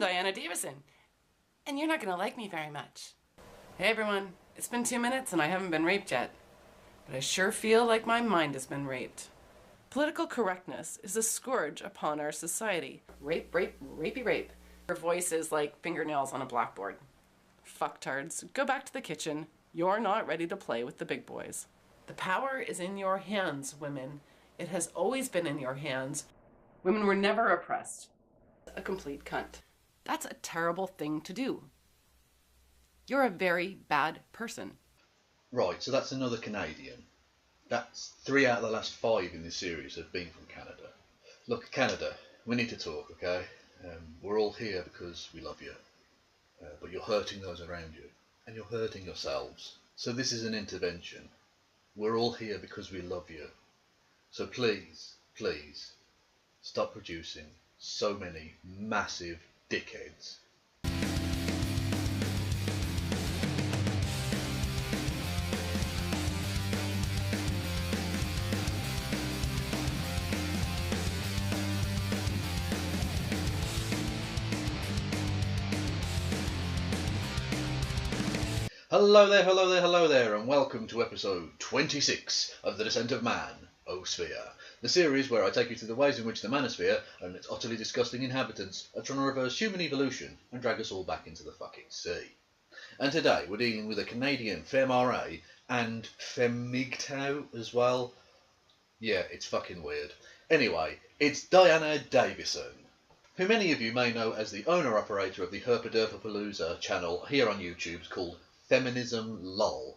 I'm Davison, and you're not going to like me very much. Hey everyone, it's been 2 minutes and I haven't been raped yet, but I sure feel like my mind has been raped. Political correctness is a scourge upon our society. Rape, rape, rapey rape. Her voice is like fingernails on a blackboard. Fucktards, go back to the kitchen. You're not ready to play with the big boys. The power is in your hands, women. It has always been in your hands. Women were never oppressed. A complete cunt. That's a terrible thing to do. You're a very bad person. Right, so that's another Canadian. That's 3 out of the last 5 in this series have been from Canada. Look, Canada, we need to talk, okay? We're all here because we love you. But you're hurting those around you. And you're hurting yourselves. So this is an intervention. We're all here because we love you. So please, please, stop producing so many massive dickheads. Hello there, hello there, hello there, and welcome to episode 26 of The Descent of Man-osphere, the series where I take you through the ways in which the Man-osphere and its utterly disgusting inhabitants are trying to reverse human evolution and drag us all back into the fucking sea. And today we're dealing with a Canadian femme and femmigtau as well. Yeah, it's fucking weird. Anyway, it's Diana Davison, who many of you may know as the owner-operator of the Herpaderpapalooza channel here on YouTube called Feminism LOL.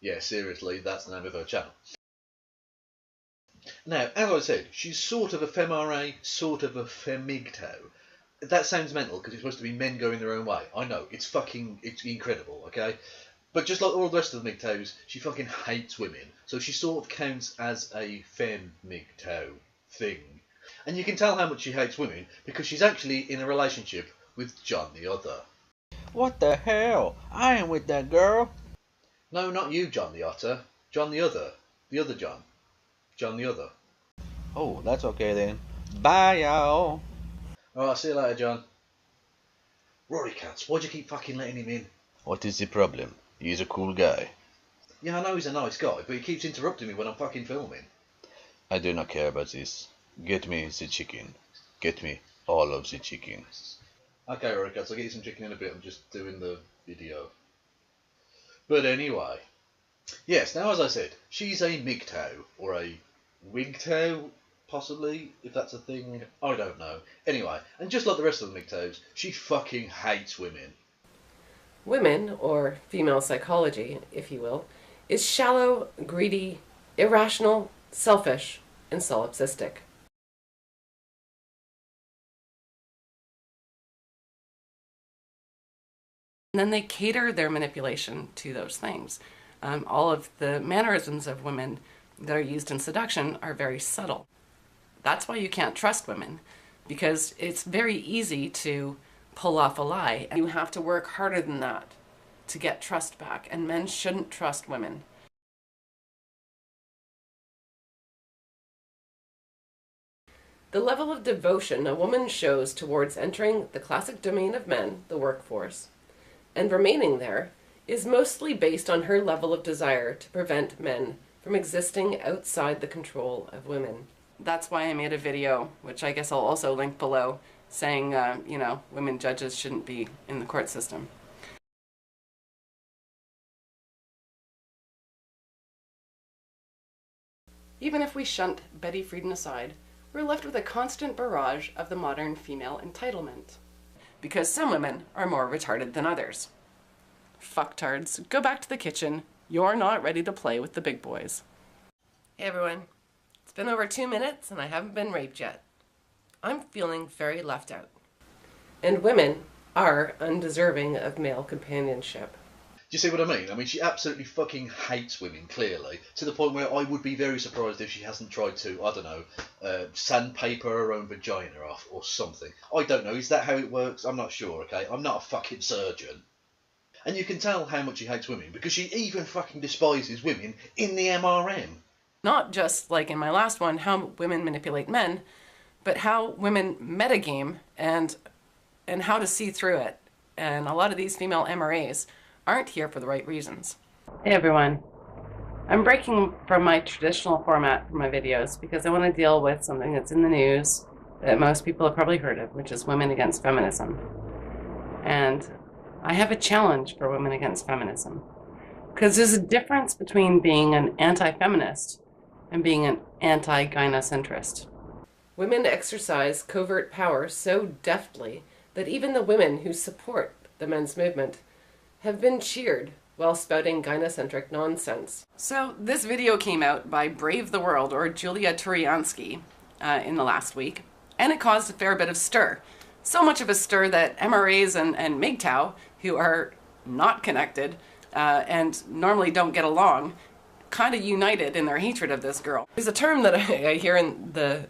Yeah, seriously, that's the name of her channel. Now, as I said, she's sort of a femme, sort of a femmigtau. That sounds mental because it's supposed to be men going their own way. I know, it's incredible, okay? But just like all the rest of the MGTOWs, she fucking hates women. So she sort of counts as a femmigtau thing. And you can tell how much she hates women because she's actually in a relationship with John the Other. What the hell? I ain't with that girl. No, not you, John the Otter. John the Other. The other John. John the Other. Oh, that's okay then. Bye, y'all. Alright, see you later, John. Rory Katz, why'd you keep fucking letting him in? What is the problem? He's a cool guy. Yeah, I know he's a nice guy, but he keeps interrupting me when I'm fucking filming. I do not care about this. Get me the chicken. Get me all of the chicken. Okay, Rory Katz, I'll get you some chicken in a bit. I'm just doing the video. But anyway. Yes, now as I said, she's a MGTOW, or a WGTOW, possibly, if that's a thing. I don't know. Anyway, and just like the rest of the MGTOWs, she fucking hates women. Women, or female psychology, if you will, is shallow, greedy, irrational, selfish, and solipsistic. And then they cater their manipulation to those things. All of the mannerisms of women that are used in seduction are very subtle. That's why you can't trust women, because it's very easy to pull off a lie. You have to work harder than that to get trust back, and men shouldn't trust women. The level of devotion a woman shows towards entering the classic domain of men, the workforce, and remaining there, is mostly based on her level of desire to prevent men from existing outside the control of women. That's why I made a video, which I guess I'll also link below, saying, women judges shouldn't be in the court system. Even if we shunt Betty Friedan aside, we're left with a constant barrage of the modern female entitlement. Because some women are more retarded than others. Fucktards, go back to the kitchen. You're not ready to play with the big boys. Hey everyone, it's been over 2 minutes and I haven't been raped yet. I'm feeling very left out. And women are undeserving of male companionship. Do you see what I mean? I mean, she absolutely fucking hates women, clearly, to the point where I would be very surprised if she hasn't tried to, I don't know, sandpaper her own vagina off or something. I don't know, is that how it works? I'm not sure, okay? I'm not a fucking surgeon. And you can tell how much she hates women, because she even fucking despises women in the MRM. Not just, like in my last one, how women manipulate men, but how women metagame and and how to see through it. And a lot of these female MRAs aren't here for the right reasons. Hey everyone. I'm breaking from my traditional format for my videos because I want to deal with something that's in the news that most people have probably heard of, which is women against feminism. And I have a challenge for women against feminism. Because there's a difference between being an anti-feminist and being an anti-gynocentrist. Women exercise covert power so deftly that even the women who support the men's movement have been cheered while spouting gynocentric nonsense. So this video came out by Brave the World, or Julia Turiansky, in the last week, and it caused a fair bit of stir. So much of a stir that MRAs and MGTOW, who are not connected and normally don't get along, kind of united in their hatred of this girl. There's a term that I hear in the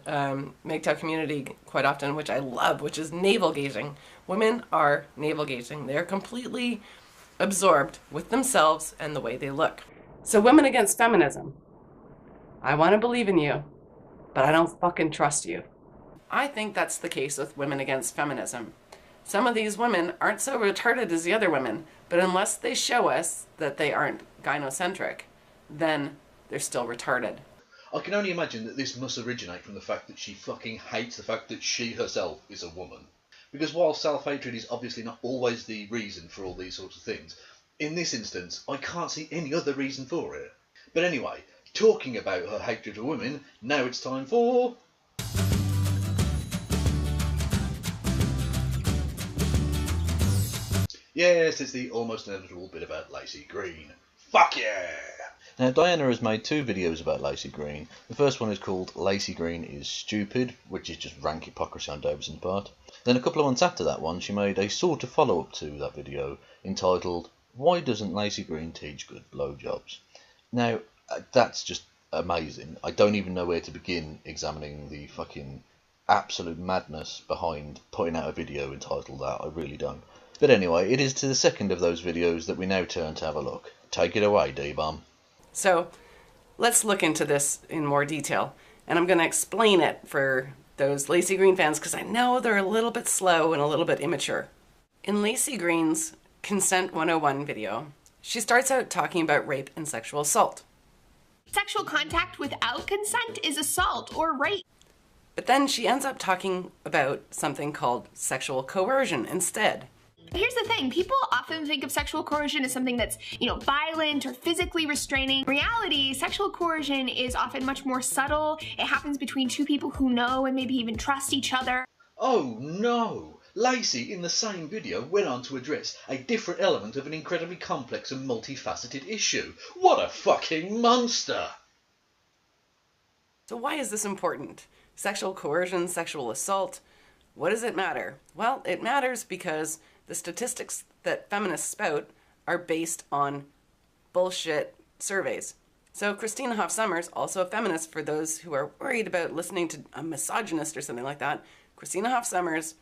MGTOW community quite often, which I love, which is navel gazing. Women are navel gazing. They're completely absorbed with themselves and the way they look. So women against feminism. I want to believe in you, but I don't fucking trust you. I think that's the case with women against feminism. Some of these women aren't so retarded as the other women, but unless they show us that they aren't gynocentric, then they're still retarded. I can only imagine that this must originate from the fact that she fucking hates the fact that she herself is a woman. Because while self-hatred is obviously not always the reason for all these sorts of things, in this instance, I can't see any other reason for it. But anyway, talking about her hatred of women, now it's time for... Yes, it's the almost inevitable bit about Lacey Green. Fuck yeah! Now, Diana has made two videos about Lacey Green. The first one is called Lacey Green is Stupid, which is just rank hypocrisy on Davison's part. Then a couple of months after that one, she made a sort of follow-up to that video entitled Why Doesn't Lacey Green Teach Good Blowjobs? Now, that's just amazing. I don't even know where to begin examining the fucking absolute madness behind putting out a video entitled that. I really don't. But anyway, it is to the second of those videos that we now turn to have a look. Take it away, D-Bomb. So let's look into this in more detail, and I'm going to explain it for those Lacey Green fans because I know they're a little bit slow and a little bit immature. In Lacey Green's Consent 101 video, she starts out talking about rape and sexual assault. Sexual contact without consent is assault or rape. But then she ends up talking about something called sexual coercion instead. Here's the thing, people often think of sexual coercion as something that's, violent or physically restraining. In reality, sexual coercion is often much more subtle. It happens between two people who know and maybe even trust each other. Oh no! Lacey, in the same video, went on to address a different element of an incredibly complex and multifaceted issue. What a fucking monster! So why is this important? Sexual coercion, sexual assault, what does it matter? Well, it matters because the statistics that feminists spout are based on bullshit surveys. So Christina Hoff Sommers, also a feminist for those who are worried about listening to a misogynist or something like that, Christina Hoff Sommers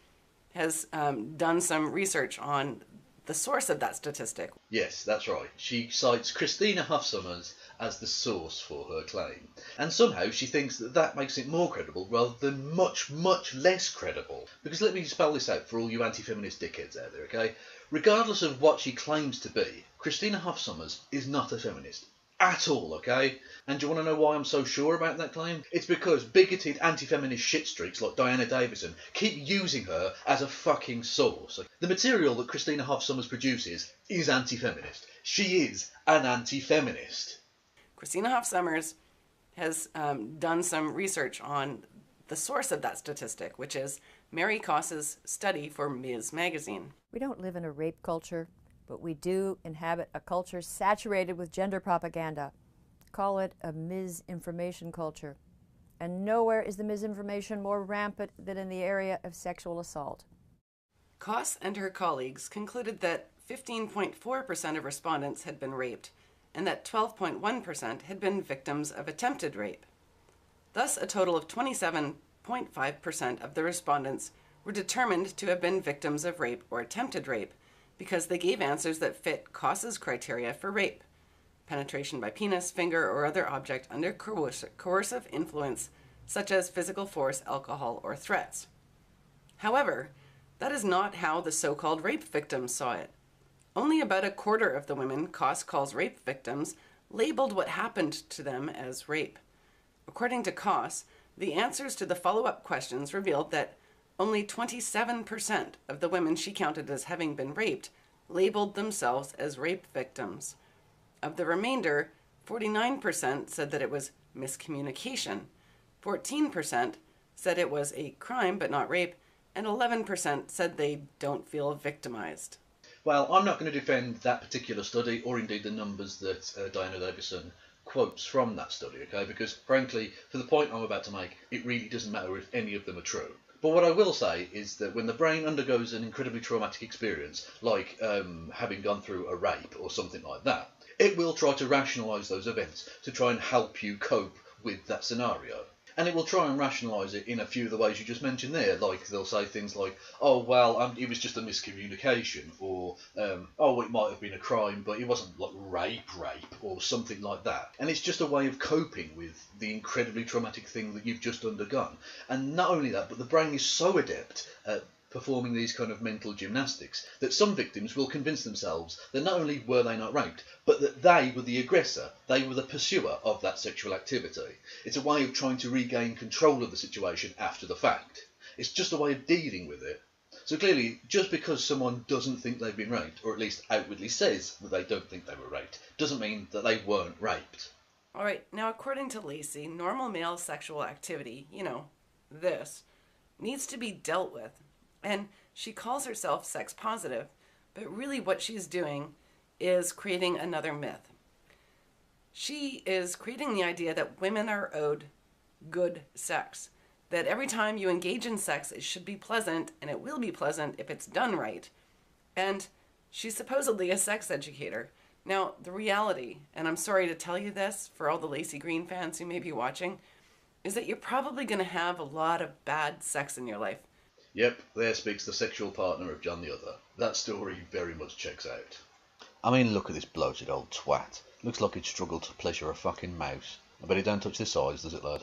has done some research on the source of that statistic. Yes, that's right. She cites Christina Hoff Sommers as the source for her claim. And somehow she thinks that that makes it more credible rather than much, much less credible. Because let me spell this out for all you anti-feminist dickheads out there, okay? Regardless of what she claims to be, Christina Hoff Sommers is not a feminist. At all, okay? And do you want to know why I'm so sure about that claim? It's because bigoted anti-feminist shitstreaks like Diana Davison keep using her as a fucking source. The material that Christina Hoff Sommers produces is anti-feminist. She is an anti-feminist. Christina Hoff Sommers has done some research on the source of that statistic, which is Mary Koss's study for Ms. Magazine. We don't live in a rape culture, but we do inhabit a culture saturated with gender propaganda. Call it a misinformation culture. And nowhere is the misinformation more rampant than in the area of sexual assault. Koss and her colleagues concluded that 15.4% of respondents had been raped, and that 12.1% had been victims of attempted rape. Thus, a total of 27.5% of the respondents were determined to have been victims of rape or attempted rape, because they gave answers that fit Koss's criteria for rape: penetration by penis, finger, or other object under coercive influence, such as physical force, alcohol, or threats. However, That is not how the so-called rape victims saw it. Only about a quarter of the women Koss calls rape victims labeled what happened to them as rape. According to Koss, the answers to the follow-up questions revealed that only 27% of the women she counted as having been raped labeled themselves as rape victims. Of the remainder, 49% said that it was miscommunication, 14% said it was a crime but not rape, and 11% said they don't feel victimized. Well, I'm not going to defend that particular study or indeed the numbers that Diana Davison quotes from that study, okay? Because frankly, for the point I'm about to make, it really doesn't matter if any of them are true. But what I will say is that when the brain undergoes an incredibly traumatic experience, like having gone through a rape or something like that, it will try to rationalise those events to try and help you cope with that scenario. And it will try and rationalise it in a few of the ways you just mentioned there. Like, they'll say things like, oh, well, it was just a miscommunication, or, oh, it might have been a crime, but it wasn't like rape, or something like that. And it's just a way of coping with the incredibly traumatic thing that you've just undergone. And not only that, but the brain is so adept at performing these kind of mental gymnastics that some victims will convince themselves that not only were they not raped, but that they were the aggressor, they were the pursuer of that sexual activity. It's a way of trying to regain control of the situation after the fact. It's just a way of dealing with it. So clearly, just because someone doesn't think they've been raped, or at least outwardly says that they don't think they were raped, doesn't mean that they weren't raped. Alright, now according to Lacey, normal male sexual activity, this, needs to be dealt with. And she calls herself sex positive, but really what she's doing is creating another myth. She is creating the idea that women are owed good sex, that every time you engage in sex, it should be pleasant, and it will be pleasant if it's done right. And she's supposedly a sex educator. Now, the reality, and I'm sorry to tell you this for all the Lacey Green fans who may be watching, is that you're probably going to have a lot of bad sex in your life. Yep, there speaks the sexual partner of John the Other. That story very much checks out. I mean, look at this bloated old twat. Looks like he'd struggle to pleasure a fucking mouse. I bet it don't touch the sides, does it, lad?